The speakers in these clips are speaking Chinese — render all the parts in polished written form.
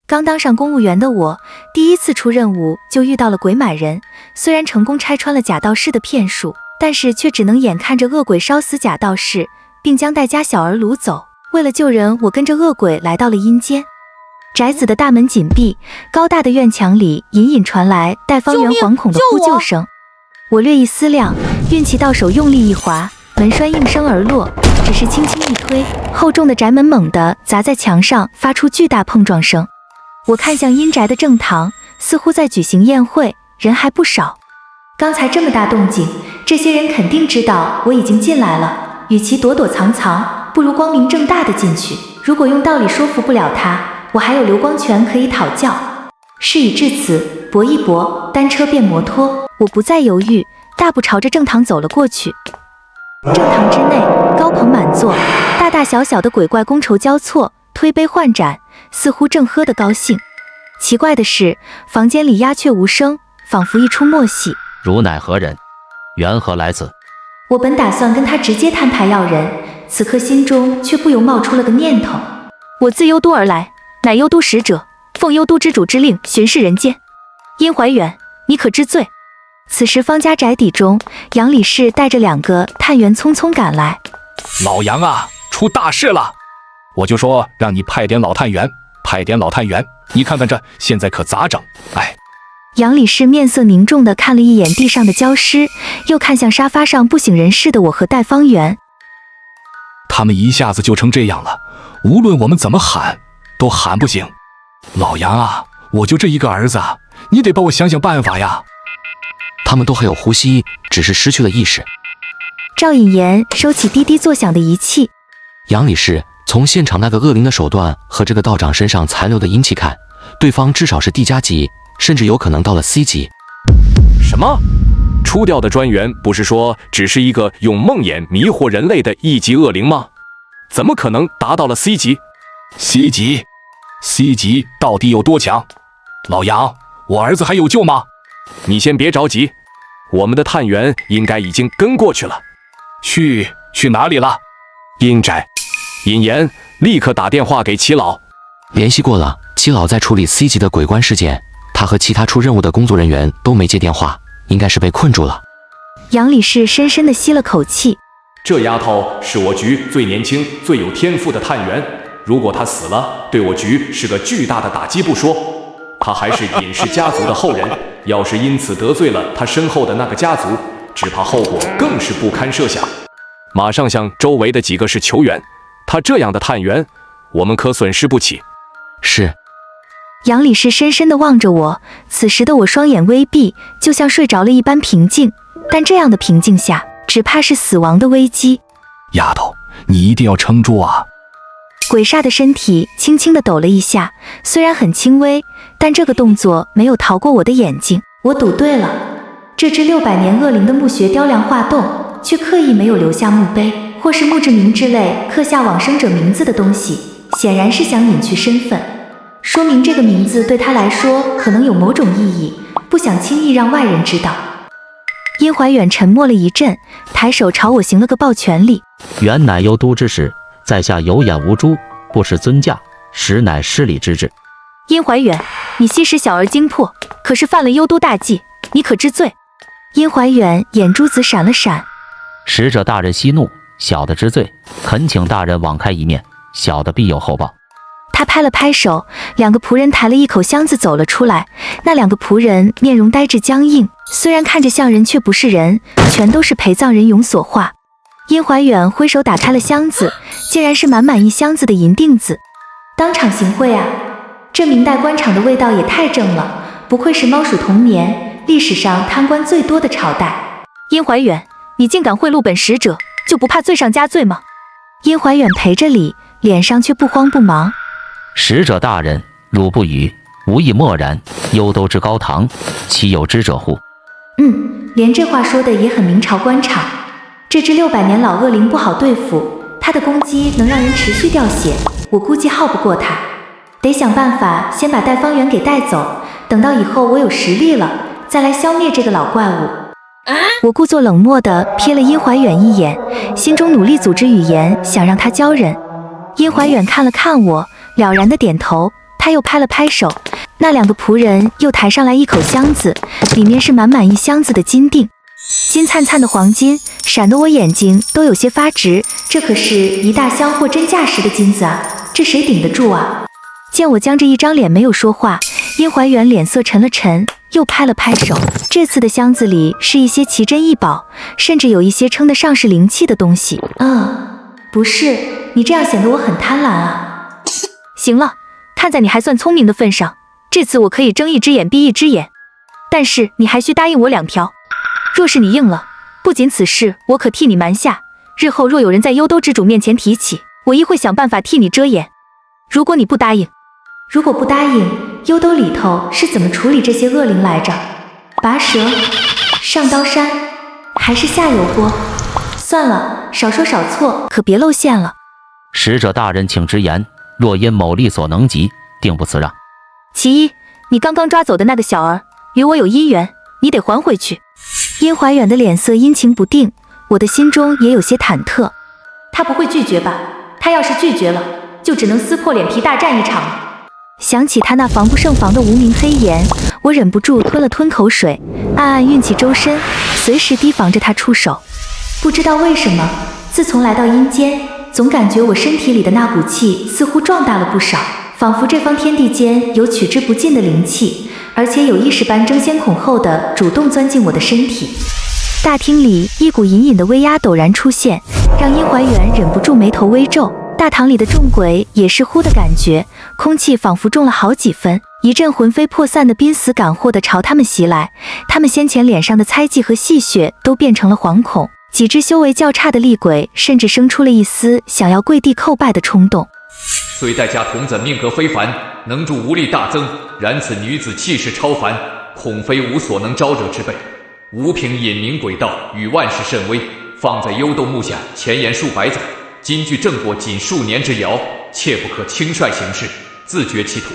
刚当上公务员的我，第一次出任务就遇到了鬼买人。虽然成功拆穿了假道士的骗术，但是却只能眼看着恶鬼烧死假道士，并将带家小儿掳走。为了救人，我跟着恶鬼来到了阴间。宅子的大门紧闭，高大的院墙里隐隐传来带方圆惶恐的呼救声。我略一思量，运气到手，用力一划，门栓应声而落。只是轻轻一推，厚重的宅门猛地砸在墙上，发出巨大碰撞声。我看向阴宅的正堂，似乎在举行宴会，人还不少。刚才这么大动静，这些人肯定知道我已经进来了。与其躲躲藏藏，不如光明正大的进去。如果用道理说服不了他，我还有流光拳可以讨教。事已至此，搏一搏，单车变摩托。我不再犹豫，大步朝着正堂走了过去。正堂之内，高朋满座，大大小小的鬼怪觥筹交错，推杯换盏，似乎正喝得高兴。奇怪的是，房间里鸦雀无声，仿佛一出默戏。汝乃何人？缘何来此？我本打算跟他直接摊牌要人，此刻心中却不由冒出了个念头。我自幽都而来，乃幽都使者，奉幽都之主之令巡视人间。殷怀远，你可知罪？此时方家宅邸中，杨理事带着2个探员匆匆赶来。老杨啊，出大事了！我就说让你派点老探员，你看看这现在可咋整？哎，杨理事面色凝重地看了一眼地上的焦尸，又看向沙发上不省人事的我和戴方圆。他们一下子就成这样了，无论我们怎么喊，都喊不醒。老杨啊，我就这一个儿子，你得帮我想想办法呀。他们都还有呼吸，只是失去了意识。赵引言收起滴滴作响的仪器。杨理事，从现场那个恶灵的手段和这个道长身上残留的阴气看，对方至少是D+级，甚至有可能到了 C 级。什么？出掉的专员不是说只是一个用梦魇迷惑人类的1级恶灵吗？怎么可能达到了 C 级？C 级到底有多强？老杨，我儿子还有救吗？你先别着急，我们的探员应该已经跟过去了。去哪里了？阴宅。引言，立刻打电话给齐老。联系过了，齐老在处理 C 级的鬼关事件，他和其他出任务的工作人员都没接电话，应该是被困住了。杨理事深深地吸了口气。这丫头是我局最年轻、最有天赋的探员，如果她死了，对我局是个巨大的打击不说，她还是尹氏家族的后人，要是因此得罪了她身后的那个家族，只怕后果更是不堪设想。马上向周围的几个市求援，他这样的探员，我们可损失不起。是。杨理事深深地望着我，此时的我双眼微闭，就像睡着了一般平静，但这样的平静下，只怕是死亡的危机。丫头，你一定要撑住啊！鬼煞的身体轻轻地抖了一下，虽然很轻微，但这个动作没有逃过我的眼睛。我赌对了，这只600年恶灵的墓穴雕梁画栋，却刻意没有留下墓碑或是墓志铭之类刻下往生者名字的东西，显然是想隐去身份，说明这个名字对他来说可能有某种意义，不想轻易让外人知道。殷怀远沉默了一阵，抬手朝我行了个抱拳礼。原乃幽都之使，在下有眼无珠，不识尊驾，实乃失礼之至。殷怀远，你吸食小儿精魄，可是犯了幽都大忌，你可知罪？殷怀远眼珠子闪了闪。使者大人息怒，小的知罪，恳请大人网开一面，小的必有厚报。他拍了拍手，2个仆人抬了一口箱子走了出来。那2个仆人面容呆滞僵硬，虽然看着像人，却不是人，全都是陪葬人俑所化。殷怀远挥手打开了箱子，竟然是满满一箱子的银锭子。当场行贿啊！这明代官场的味道也太正了，不愧是猫鼠同眠，历史上贪官最多的朝代。殷怀远，你竟敢贿赂本使者，就不怕罪上加罪吗？殷怀远陪着礼，脸上却不慌不忙。使者大人，汝不语，无亦默然。幽都之高堂，岂有知者乎？连这话说的也很明朝官场。这只600年老恶灵不好对付，它的攻击能让人持续掉血，我估计耗不过它，得想办法先把戴方圆给带走，等到以后我有实力了，再来消灭这个老怪物。我故作冷漠地瞥了殷怀远一眼，心中努力组织语言，想让他教人。殷怀远看了看我，了然的点头，他他又拍了拍手，那2个仆人又抬上来一口箱子，里面是满满一箱子的金锭，金灿灿的黄金，闪得我眼睛都有些发直。这可是一大箱货真价实的金子啊，这谁顶得住啊？见我僵着一张脸没有说话，殷怀远脸色沉了沉，又拍了拍手。这次的箱子里是一些奇珍异宝，甚至有一些称得上是灵气的东西。不是，你这样显得我很贪婪啊。行了，看在你还算聪明的份上，这次我可以睁一只眼闭一只眼，但是你还需答应我2条。若是你应了，不仅此事我可替你瞒下，日后若有人在幽都之主面前提起，我亦会想办法替你遮掩。如果你不答应，如果不答应，幽都里头是怎么处理这些恶灵来着？拔舌、上刀山，还是下油锅？算了，少说少错，可别露馅了。使者大人请直言，若因某力所能及，定不辞让。其一，你刚刚抓走的那个小儿与我有姻缘，你得还回去。殷怀远的脸色阴晴不定，我的心中也有些忐忑。他不会拒绝吧？他要是拒绝了，就只能撕破脸皮大战一场了。想起他那防不胜防的无名黑炎，我忍不住吞了吞口水，暗暗运起周身，随时提防着他出手。不知道为什么，自从来到阴间，总感觉我身体里的那股气似乎壮大了不少，仿佛这方天地间有取之不尽的灵气，而且有意识般争先恐后的主动钻进我的身体。大厅里一股隐隐的威压陡然出现，让殷怀远忍不住眉头微皱。大堂里的众鬼也是忽的感觉，空气仿佛重了好几分，一阵魂飞魄散的濒死感惑地朝他们袭来。他们先前脸上的猜忌和戏谑都变成了惶恐，几只修为较差的厉鬼甚至生出了一丝想要跪地叩拜的冲动。虽代家童子命格非凡，能助无力大增，然此女子气势超凡，恐非无所能招惹之辈。吾凭隐名诡道与万事甚微，放在幽洞木下前沿数百载，今距正果仅数年之遥，切不可轻率行事，自绝其途。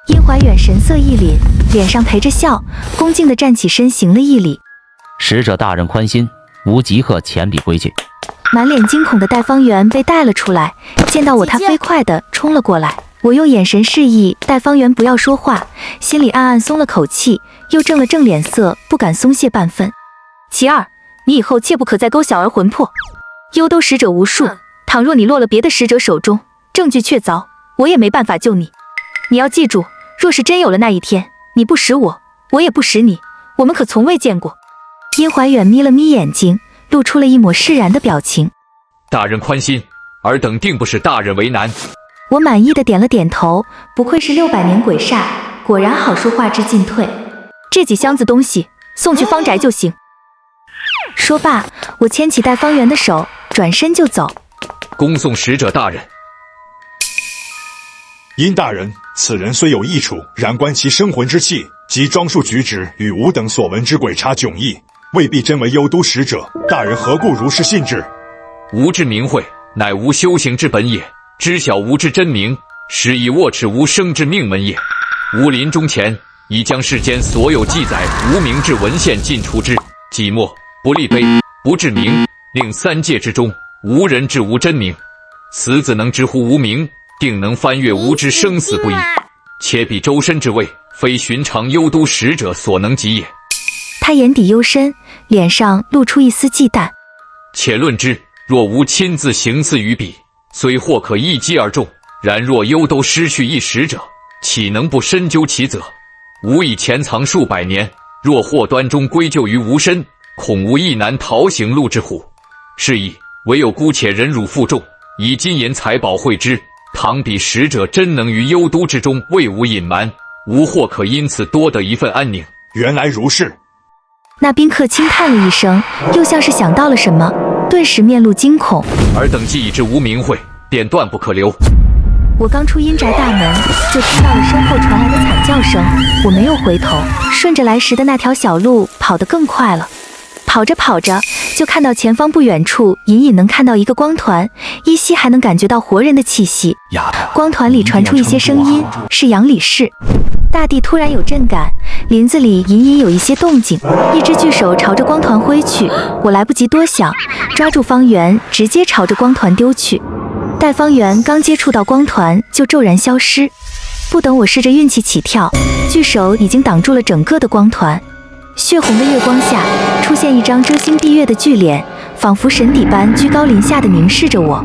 殷怀远神色一凛，脸上陪着笑，恭敬地站起身行了一礼。使者大人宽心，吾即刻前笔归去。满脸惊恐的戴方圆被带了出来，见到我他飞快地冲了过来，我用眼神示意戴方圆不要说话，心里暗暗松了口气，又正了正脸色，不敢松懈半分。其二，你以后切不可再勾小儿魂魄，幽都使者无数，倘若你落了别的使者手中，证据确凿，我也没办法救你。你要记住，若是真有了那一天，你不识我，我也不识你，我们可从未见过。殷怀远眯了眯眼睛，露出了一抹释然的表情。大人宽心，尔等定不使大人为难。我满意的点了点头，不愧是600年鬼煞，果然好说话之进退。这几箱子东西送去方宅就行。说罢，我牵起戴方圆的手，转身就走。恭送使者大人。殷大人，此人虽有异处，然观其生魂之气及装束举止与吾等所闻之鬼差迥异，未必真为幽都使者。大人何故如是信之？吾之名讳，乃吾修行之本也。知晓吾之真名，实以握持吾生之命门也。吾临终前，已将世间所有记载无名之文献尽除之，即墨不立碑，不置名，令3界之中无人知吾真名。此子能直呼无名，定能翻越吾之生死不已。且彼周身之位，非寻常幽都使者所能及也。他眼底幽深，脸上露出一丝忌惮。且论之，若吾亲自行刺于彼，虽或可一击而中，然若幽都失去一使者，岂能不深究其责？吾已潜藏数百年，若祸端中归咎于吾身，恐无亦难逃刑戮之虎。是以唯有姑且忍辱负重，以金银财宝惠之。倘彼使者真能于幽都之中为吾隐瞒，吾或可因此多得一份安宁。原来如是。那宾客轻叹了一声，又像是想到了什么，顿时面露惊恐。尔等既已知无名讳，便断不可留。我刚出阴宅大门，就听到了身后传来的惨叫声。我没有回头，顺着来时的那条小路跑得更快了。跑着跑着，就看到前方不远处隐隐能看到一个光团，依稀还能感觉到活人的气息。光团里传出一些声音，是杨李氏。大地突然有震感，林子里隐隐有一些动静，一只巨手朝着光团挥去。我来不及多想，抓住方圆，直接朝着光团丢去。待方圆刚接触到光团，就骤然消失。不等我试着运气起跳，巨手已经挡住了整个的光团。血红的月光下，出现一张遮星蔽月的巨脸，仿佛神邸般居高临下的凝视着我。